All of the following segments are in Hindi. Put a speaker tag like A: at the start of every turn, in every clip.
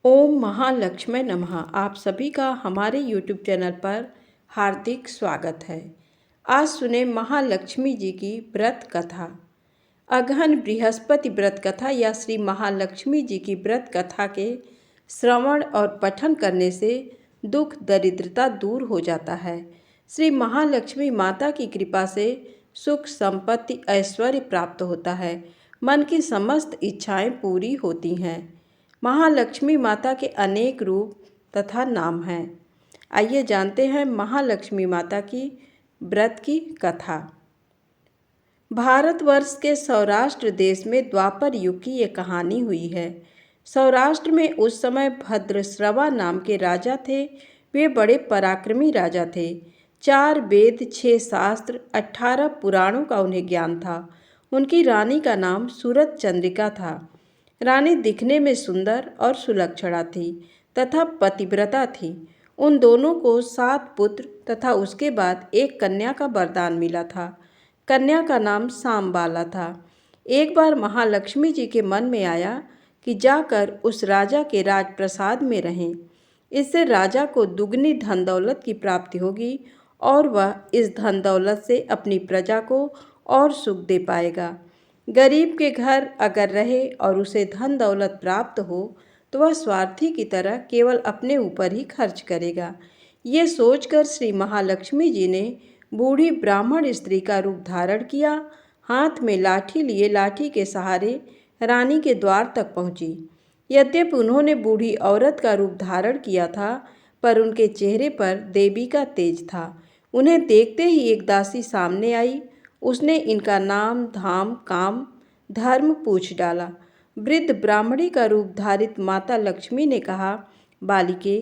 A: ओम महालक्ष्मी नमः। आप सभी का हमारे YouTube चैनल पर हार्दिक स्वागत है। आज सुने महालक्ष्मी जी की व्रत कथा। अगहन बृहस्पति व्रत कथा या श्री महालक्ष्मी जी की व्रत कथा के श्रवण और पठन करने से दुख दरिद्रता दूर हो जाता है। श्री महालक्ष्मी माता की कृपा से सुख संपत्ति ऐश्वर्य प्राप्त होता है। मन की समस्त इच्छाएं पूरी होती हैं। महालक्ष्मी माता के अनेक रूप तथा नाम हैं। आइए जानते हैं महालक्ष्मी माता की व्रत की कथा। भारतवर्ष के सौराष्ट्र देश में द्वापर युग की ये कहानी हुई है। सौराष्ट्र में उस समय भद्रश्रवा नाम के राजा थे। वे बड़े पराक्रमी राजा थे। 4 वेद, 6 शास्त्र, 18 पुराणों का उन्हें ज्ञान था। उनकी रानी का नाम सूरत चंद्रिका था। रानी दिखने में सुंदर और सुलक्षणा थी तथा पतिव्रता थी। उन दोनों को 7 पुत्र तथा उसके बाद एक कन्या का वरदान मिला था। कन्या का नाम सांबाला था। एक बार महालक्ष्मी जी के मन में आया कि जाकर उस राजा के राजप्रसाद में रहें। इससे राजा को दुगनी धन दौलत की प्राप्ति होगी और वह इस धन दौलत से अपनी प्रजा को और सुख दे पाएगा। गरीब के घर अगर रहे और उसे धन दौलत प्राप्त हो तो वह स्वार्थी की तरह केवल अपने ऊपर ही खर्च करेगा। ये सोचकर श्री महालक्ष्मी जी ने बूढ़ी ब्राह्मण स्त्री का रूप धारण किया। हाथ में लाठी लिए लाठी के सहारे रानी के द्वार तक पहुंची। यद्यपि उन्होंने बूढ़ी औरत का रूप धारण किया था, पर उनके चेहरे पर देवी का तेज था। उन्हें देखते ही एक दासी सामने आई। उसने इनका नाम, धाम, काम, धर्म पूछ डाला। वृद्ध ब्राह्मणी का रूप धारित माता लक्ष्मी ने कहा, बालिके,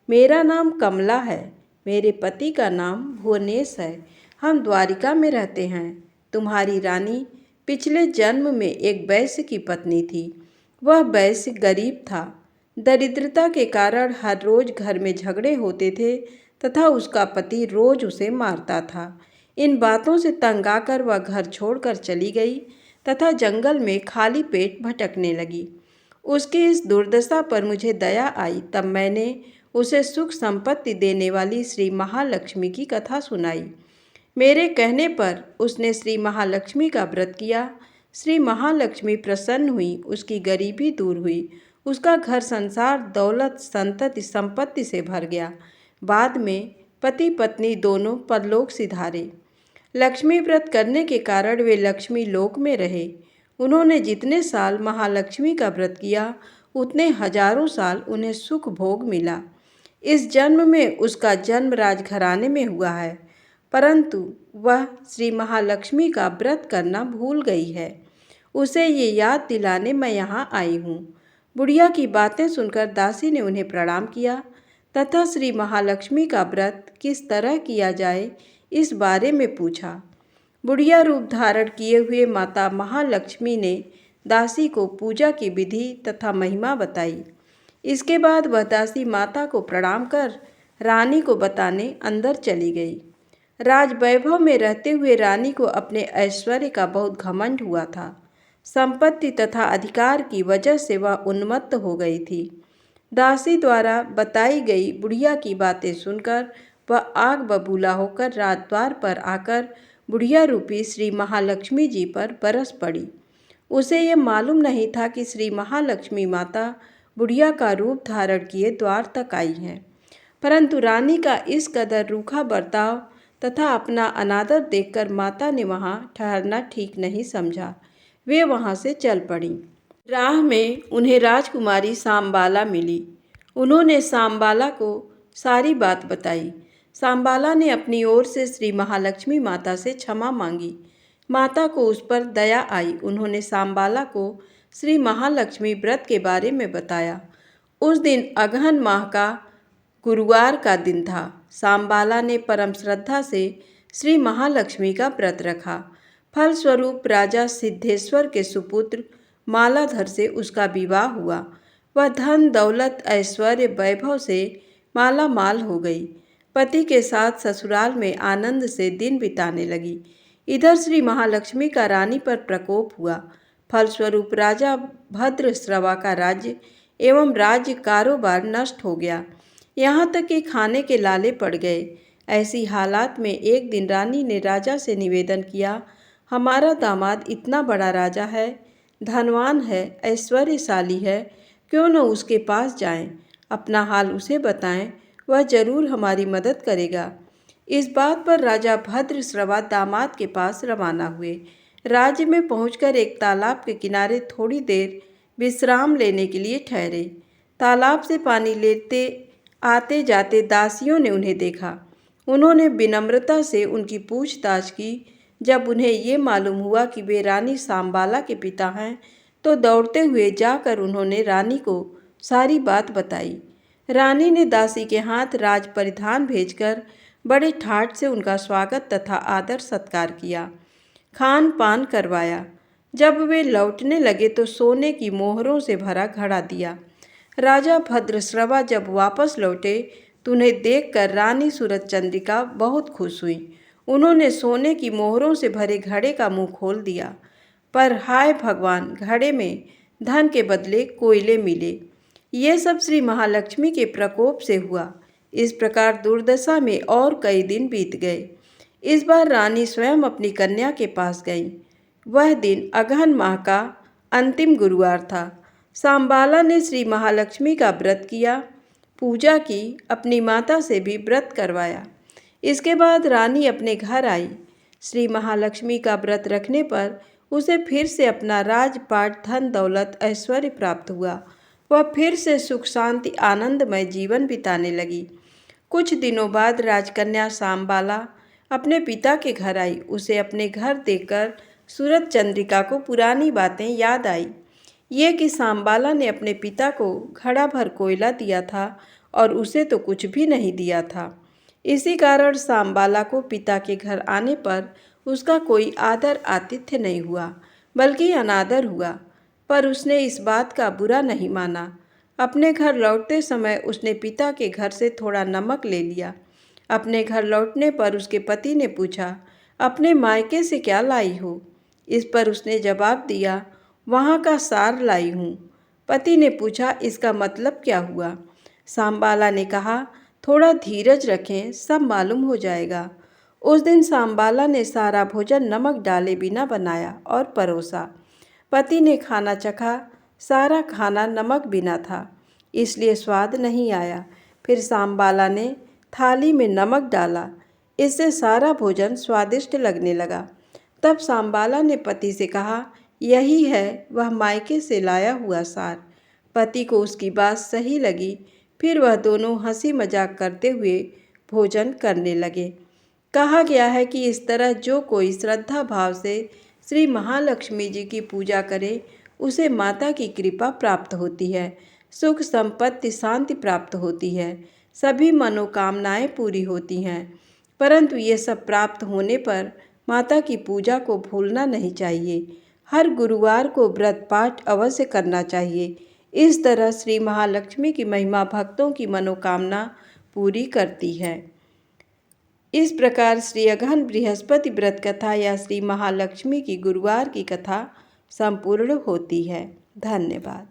A: मेरा नाम कमला है। मेरे पति का नाम भुवनेश है। हम द्वारिका में रहते हैं। तुम्हारी रानी पिछले जन्म में एक वैश्य की पत्नी थी। वह वैश्य गरीब था। दरिद्रता के कारण हर रोज घर में झगड़े होते थे तथा उसका पति रोज उसे मारता था। इन बातों से तंग आकर वह घर छोड़कर चली गई तथा जंगल में खाली पेट भटकने लगी। उसकी इस दुर्दशा पर मुझे दया आई। तब मैंने उसे सुख संपत्ति देने वाली श्री महालक्ष्मी की कथा सुनाई। मेरे कहने पर उसने श्री महालक्ष्मी का व्रत किया। श्री महालक्ष्मी प्रसन्न हुई। उसकी गरीबी दूर हुई। उसका घर संसार दौलत संतति संपत्ति से भर गया। बाद में पति पत्नी दोनों परलोक सिधारे। लक्ष्मी व्रत करने के कारण वे लक्ष्मी लोक में रहे। उन्होंने जितने साल महालक्ष्मी का व्रत किया उतने हजारों साल उन्हें सुख भोग मिला। इस जन्म में उसका जन्म राजघराने में हुआ है, परंतु वह श्री महालक्ष्मी का व्रत करना भूल गई है। उसे ये याद दिलाने मैं यहाँ आई हूँ। बुढ़िया की बातें सुनकर दासी ने उन्हें प्रणाम किया तथा श्री महालक्ष्मी का व्रत किस तरह किया जाए इस बारे में पूछा। बुढ़िया रूप धारण किए हुए माता महालक्ष्मी ने दासी को पूजा की विधि तथा महिमा बताई। इसके बाद वह दासी माता को प्रणाम कर रानी को बताने अंदर चली गई। राज वैभव में रहते हुए रानी को अपने ऐश्वर्य का बहुत घमंड हुआ था। संपत्ति तथा अधिकार की वजह से वह उन्मत्त हो गई थी। दासी द्वारा बताई गई बुढ़िया की बातें सुनकर वह आग बबूला होकर राजद्वार पर आकर बुढ़िया रूपी श्री महालक्ष्मी जी पर बरस पड़ी। उसे ये मालूम नहीं था कि श्री महालक्ष्मी माता बुढ़िया का रूप धारण किए द्वार तक आई हैं। परंतु रानी का इस कदर रूखा बर्ताव तथा अपना अनादर देखकर माता ने वहाँ ठहरना ठीक नहीं समझा। वे वहाँ से चल पड़ी। राह में उन्हें राजकुमारी सांबाला मिली। उन्होंने सांबाला को सारी बात बताई। सांबाला ने अपनी ओर से श्री महालक्ष्मी माता से क्षमा मांगी। माता को उस पर दया आई। उन्होंने सांबाला को श्री महालक्ष्मी व्रत के बारे में बताया। उस दिन अगहन माह का गुरुवार का दिन था। सांबाला ने परम श्रद्धा से श्री महालक्ष्मी का व्रत रखा। फलस्वरूप राजा सिद्धेश्वर के सुपुत्र मालाधर से उसका विवाह हुआ। वह धन दौलत ऐश्वर्य वैभव से माला माल हो गई। पति के साथ ससुराल में आनंद से दिन बिताने लगी। इधर श्री महालक्ष्मी का रानी पर प्रकोप हुआ। फलस्वरूप राजा भद्रश्रवा का राज्य एवं राज्य कारोबार नष्ट हो गया। यहाँ तक कि खाने के लाले पड़ गए। ऐसी हालात में एक दिन रानी ने राजा से निवेदन किया, हमारा दामाद इतना बड़ा राजा है, धनवान है, ऐश्वर्यशाली है, क्यों न उसके पास जाएं, अपना हाल उसे बताएं, वह जरूर हमारी मदद करेगा। इस बात पर राजा भद्रश्रवा दामाद के पास रवाना हुए। राज्य में पहुंचकर एक तालाब के किनारे थोड़ी देर विश्राम लेने के लिए ठहरे। तालाब से पानी लेते आते जाते दासियों ने उन्हें देखा। उन्होंने विनम्रता से उनकी पूछताछ की। जब उन्हें ये मालूम हुआ कि वे रानी सांबाला के पिता हैं, तो दौड़ते हुए जाकर उन्होंने रानी को सारी बात बताई। रानी ने दासी के हाथ राज परिधान भेजकर बड़े ठाठ से उनका स्वागत तथा आदर सत्कार किया, खान पान करवाया। जब वे लौटने लगे तो सोने की मोहरों से भरा घड़ा दिया। राजा भद्रश्रवा जब वापस लौटे तो उन्हें देखकर रानी सूरजचंद्रिका बहुत खुश हुई। उन्होंने सोने की मोहरों से भरे घड़े का मुंह खोल दिया, पर हाय भगवान, घड़े में धन के बदले कोयले मिले। ये सब श्री महालक्ष्मी के प्रकोप से हुआ। इस प्रकार दुर्दशा में और कई दिन बीत गए। इस बार रानी स्वयं अपनी कन्या के पास गई। वह दिन अगहन माह का अंतिम गुरुवार था। सांबाला ने श्री महालक्ष्मी का व्रत किया, पूजा की, अपनी माता से भी व्रत करवाया। इसके बाद रानी अपने घर आई। श्री महालक्ष्मी का व्रत रखने पर उसे फिर से अपना राजपाट, धन दौलत, ऐश्वर्य प्राप्त हुआ। वह फिर से सुख शांति आनंदमय जीवन बिताने लगी। कुछ दिनों बाद राजकन्या सांबाला अपने पिता के घर आई। उसे अपने घर देखकर सूरजचंद्रिका को पुरानी बातें याद आई। ये कि सांबाला ने अपने पिता को घड़ा भर कोयला दिया था और उसे तो कुछ भी नहीं दिया था। इसी कारण सांबाला को पिता के घर आने पर उसका कोई आदर आतिथ्य नहीं हुआ, बल्कि अनादर हुआ। पर उसने इस बात का बुरा नहीं माना। अपने घर लौटते समय उसने पिता के घर से थोड़ा नमक ले लिया। अपने घर लौटने पर उसके पति ने पूछा, अपने मायके से क्या लाई हो? इस पर उसने जवाब दिया, वहाँ का सार लाई हूँ। पति ने पूछा, इसका मतलब क्या हुआ? सांबाला ने कहा, थोड़ा धीरज रखें, सब मालूम हो जाएगा। उस दिन सांबाला ने सारा भोजन नमक डाले बिना बनाया और परोसा। पति ने खाना चखा, सारा खाना नमक बिना था, इसलिए स्वाद नहीं आया। फिर सांबाला ने थाली में नमक डाला, इससे सारा भोजन स्वादिष्ट लगने लगा। तब सांबाला ने पति से कहा, यही है वह मायके से लाया हुआ सार। पति को उसकी बात सही लगी। फिर वह दोनों हंसी मजाक करते हुए भोजन करने लगे। कहा गया है कि इस तरह जो कोई श्रद्धा भाव से श्री महालक्ष्मी जी की पूजा करे, उसे माता की कृपा प्राप्त होती है, सुख संपत्ति शांति प्राप्त होती है, सभी मनोकामनाएं पूरी होती हैं। परंतु ये सब प्राप्त होने पर माता की पूजा को भूलना नहीं चाहिए। हर गुरुवार को व्रत पाठ अवश्य करना चाहिए। इस तरह श्री महालक्ष्मी की महिमा भक्तों की मनोकामना पूरी करती है। इस प्रकार श्री अगहन बृहस्पति व्रत कथा या श्री महालक्ष्मी की गुरुवार की कथा संपूर्ण होती है। धन्यवाद।